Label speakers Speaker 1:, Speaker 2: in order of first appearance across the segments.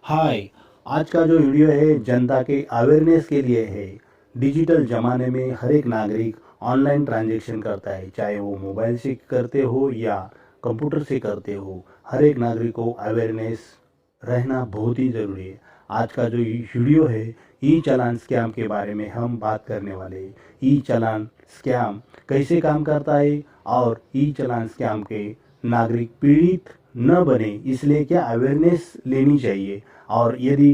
Speaker 1: हाय। आज का जो वीडियो है जनता के अवेयरनेस के लिए है। डिजिटल ज़माने में हर एक नागरिक ऑनलाइन ट्रांजैक्शन करता है, चाहे वो मोबाइल से करते हो या कंप्यूटर से करते हो। हर एक नागरिक को अवेयरनेस रहना बहुत ही ज़रूरी है। आज का जो वीडियो है ई चालान स्कैम के बारे में हम बात करने वाले हैं। ई चालान स्कैम कैसे काम करता है और ई चालान स्कैम के नागरिक पीड़ित न बने इसलिए क्या अवेयरनेस लेनी चाहिए, और यदि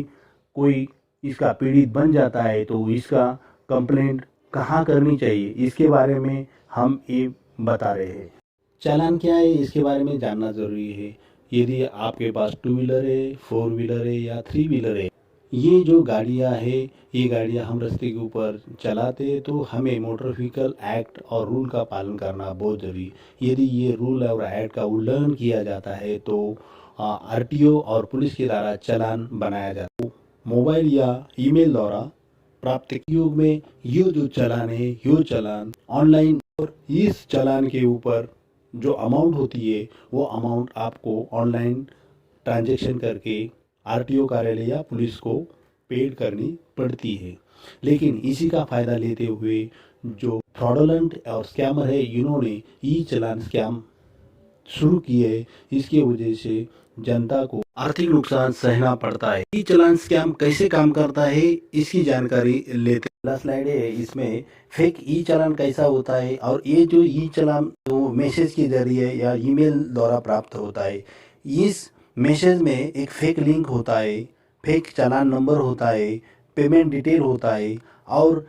Speaker 1: कोई इसका पीड़ित बन जाता है तो इसका कंप्लेंट कहाँ करनी चाहिए, इसके बारे में हम ये बता रहे हैं। चालान क्या है इसके बारे में जानना ज़रूरी है। यदि आपके पास टू व्हीलर है, फोर व्हीलर है या थ्री व्हीलर है, ये जो गाड़ियाँ है, ये गाड़ियाँ हम रास्ते के ऊपर चलाते हैं तो हमें मोटर व्हीकल एक्ट और रूल का पालन करना बहुत ज़रूरी है। यदि ये रूल और एक्ट का उल्लंघन किया जाता है तो आरटीओ और पुलिस के द्वारा चालान बनाया जाता है। मोबाइल या ईमेल द्वारा प्राप्त युग में ये जो चालान है, ये चालान ऑनलाइन, और इस चालान के ऊपर जो अमाउंट होती है वो अमाउंट आपको ऑनलाइन ट्रांजैक्शन करके आरटीओ कार्यालय या पुलिस को पेड करनी पड़ती है। लेकिन इसी का फ़ायदा लेते हुए जो फ्रॉडलेंट और स्कैमर है, इन्होंने ई चालान स्कैम शुरू किए। इसके वजह से जनता को आर्थिक नुकसान सहना पड़ता है। ई चालान स्कैम कैसे काम करता है इसकी जानकारी लेते। पहला स्लाइड है, इसमें फेक ई चालान कैसा होता है, और ये जो ई चालान जो मैसेज के जरिए या ईमेल द्वारा प्राप्त होता है, इस मैसेज में एक फेक लिंक होता है, फेक चालान नंबर होता है, पेमेंट डिटेल होता है, और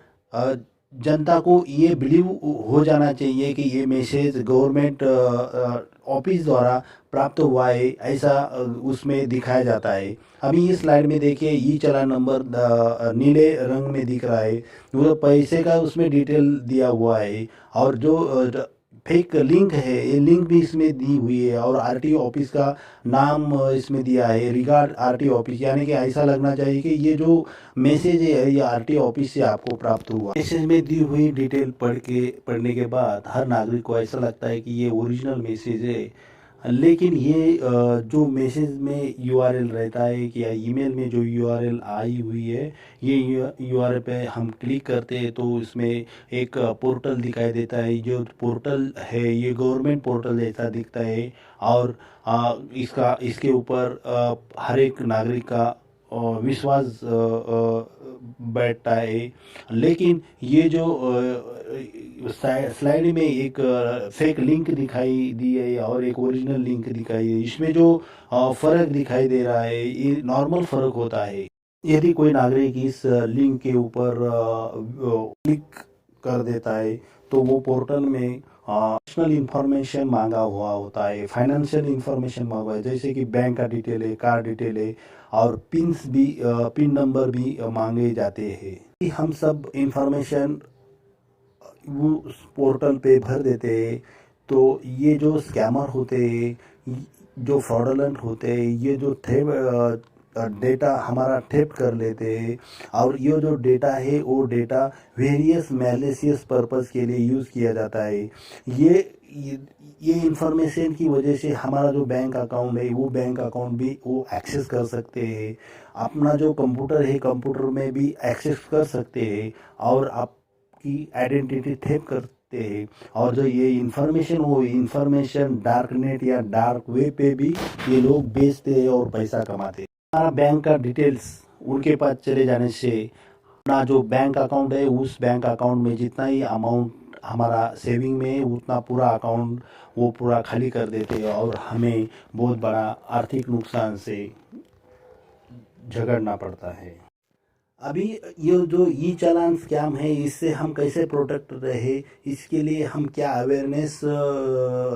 Speaker 1: जनता को ये बिलीव हो जाना चाहिए कि ये मैसेज गवर्नमेंट ऑफिस द्वारा प्राप्त हुआ है, ऐसा उसमें दिखाया जाता है। अभी इस स्लाइड में देखिए ई चालान नंबर नीले रंग में दिख रहा है, वो पैसे का उसमें डिटेल दिया हुआ है, और जो फेक लिंक है ये लिंक भी इसमें दी हुई है, और आरटीओ ऑफिस का नाम इसमें दिया है, रिगार्ड आरटीओ ऑफिस, यानी कि ऐसा लगना चाहिए कि ये जो मैसेज है ये आरटीओ ऑफिस से आपको प्राप्त हुआ। मैसेज में दी हुई डिटेल पढ़ने के बाद हर नागरिक को ऐसा लगता है कि ये ओरिजिनल मैसेज है। लेकिन ये जो मैसेज में यूआरएल रहता है कि या ईमेल में जो यूआरएल आई हुई है, ये यूआरएल पे हम क्लिक करते हैं तो इसमें एक पोर्टल दिखाई देता है। जो पोर्टल है ये गवर्नमेंट पोर्टल जैसा दिखता है, और इसके ऊपर हर एक नागरिक का विश्वास बैठता है। लेकिन ये जो स्लाइड में एक फेक लिंक दिखाई दी है और एक ओरिजिनल लिंक दिखाई है, इसमें जो फ़र्क दिखाई दे रहा है ये नॉर्मल फ़र्क होता है। यदि कोई नागरिक इस लिंक के ऊपर क्लिक कर देता है तो वो पोर्टल में पर्सनल इंफॉर्मेशन मांगा हुआ होता है, फाइनेंशियल इंफॉर्मेशन मांगा हुआ है, जैसे कि बैंक का डिटेल है, कार डिटेल है, और पिन नंबर भी मांगे जाते हैं। हम सब इंफॉर्मेशन वो पोर्टल पे भर देते हैं तो ये जो स्कैमर होते हैं, जो फ्रॉडलेंट होते हैं, ये जो डेटा हमारा ठेप कर लेते हैं, और ये जो डेटा है वो डेटा वेरियस मैलिशियस पर्पस के लिए यूज़ किया जाता है। ये इंफॉर्मेशन की वजह से हमारा जो बैंक अकाउंट है वो बैंक अकाउंट भी वो एक्सेस कर सकते हैं, अपना जो कंप्यूटर है कंप्यूटर में भी एक्सेस कर सकते हैं, और आपकी आइडेंटिटी ठेप करते हैं। और जो ये इंफॉर्मेशन वो इंफॉर्मेशन डार्क नेट या डार्क वेब पे भी ये लोग बेचते हैं और पैसा कमाते हैं। हमारा बैंक का डिटेल्स उनके पास चले जाने से अपना जो बैंक अकाउंट है उस बैंक अकाउंट में जितना ही अमाउंट हमारा सेविंग में है उतना पूरा अकाउंट वो पूरा खाली कर देते हैं, और हमें बहुत बड़ा आर्थिक नुकसान से झगड़ना पड़ता है। अभी ये जो ई चालान स्कैम है इससे हम कैसे प्रोटेक्ट रहे, इसके लिए हम क्या अवेयरनेस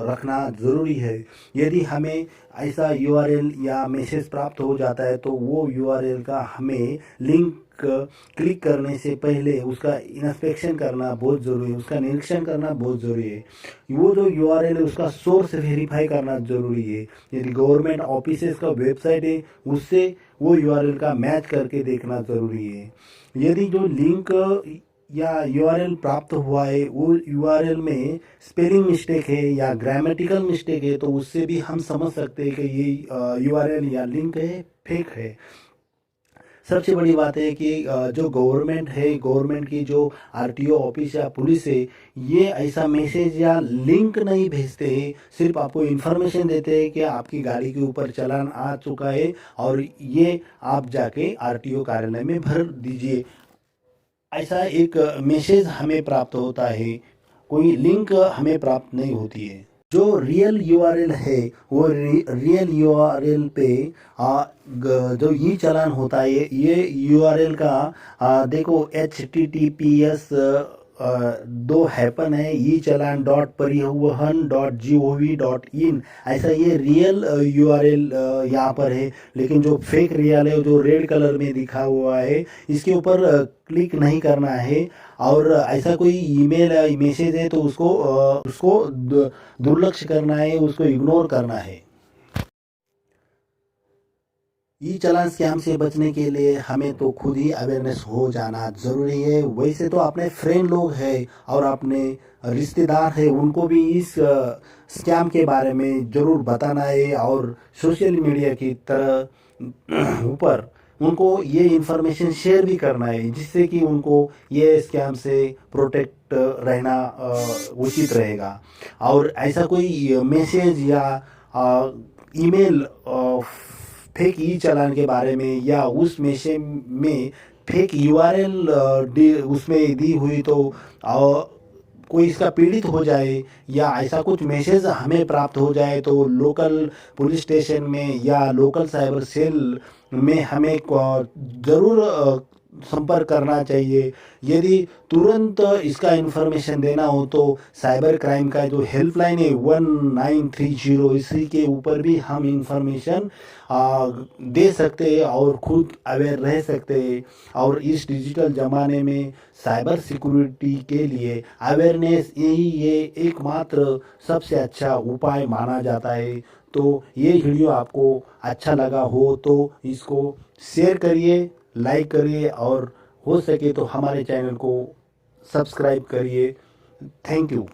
Speaker 1: रखना ज़रूरी है। यदि हमें ऐसा यूआरएल या मैसेज प्राप्त हो जाता है तो वो यूआरएल का हमें लिंक क्लिक करने से पहले उसका इंस्पेक्शन करना बहुत ज़रूरी है, उसका निरीक्षण करना बहुत ज़रूरी है। वो जो यूआरएल है उसका सोर्स वेरीफाई करना ज़रूरी है। यदि गवर्नमेंट ऑफिसेस का वेबसाइट है उससे वो यूआरएल का मैच करके देखना ज़रूरी है। यदि जो लिंक या यूआरएल प्राप्त हुआ है वो यूआरएल में स्पेलिंग मिस्टेक है या ग्रामेटिकल मिस्टेक है तो उससे भी हम समझ सकते हैं कि ये यूआरएल या लिंक है फेक है। सबसे बड़ी बात है कि जो गवर्नमेंट है, गवर्नमेंट की जो आरटीओ ऑफिस या पुलिस है, ये ऐसा मैसेज या लिंक नहीं भेजते हैं, सिर्फ आपको इन्फॉर्मेशन देते हैं कि आपकी गाड़ी के ऊपर चालान आ चुका है और ये आप जाके आरटीओ कार्यालय में भर दीजिए। ऐसा एक मैसेज हमें प्राप्त होता है, कोई लिंक हमें प्राप्त नहीं होती है। जो रियल यूआरएल है, वो रियल यूआरएल पे जो ई चालान होता है, ये यूआरएल का देखो HTTPS दो हैपन है, ई चालान .परिवहन.gov.in, ऐसा ये रियल यूआरएल यहाँ पर है। लेकिन जो फेक रियल है, जो रेड कलर में दिखा हुआ है, इसके ऊपर क्लिक नहीं करना है। और ऐसा कोई ईमेल या मैसेज है तो उसको दुर्लक्ष करना है, उसको इग्नोर करना है। ई चालान स्कैम से बचने के लिए हमें तो खुद ही अवेयरनेस हो जाना ज़रूरी है। वैसे तो अपने फ्रेंड लोग हैं और अपने रिश्तेदार हैं, उनको भी इस स्कैम के बारे में ज़रूर बताना है और सोशल मीडिया की तरह ऊपर उनको ये इन्फॉर्मेशन शेयर भी करना है, जिससे कि उनको ये स्कैम से प्रोटेक्ट रहना उचित रहेगा। और ऐसा कोई मैसेज या ईमेल फेक ई चालान के बारे में या उस मैसेज में फेक यूआरएल उसमें दी हुई तो कोई इसका पीड़ित हो जाए या ऐसा कुछ मैसेज हमें प्राप्त हो जाए तो लोकल पुलिस स्टेशन में या लोकल साइबर सेल में हमें ज़रूर संपर्क करना चाहिए। यदि तुरंत इसका इन्फॉर्मेशन देना हो तो साइबर क्राइम का जो हेल्पलाइन है 1930, इसी के ऊपर भी हम इंफॉर्मेशन दे सकते हैं और खुद अवेयर रह सकते हैं। और इस डिजिटल ज़माने में साइबर सिक्योरिटी के लिए अवेयरनेस ये एकमात्र सबसे अच्छा उपाय माना जाता है। तो ये वीडियो आपको अच्छा लगा हो तो इसको शेयर करिए, लाइक करिए और हो सके तो हमारे चैनल को सब्सक्राइब करिए। Thank you.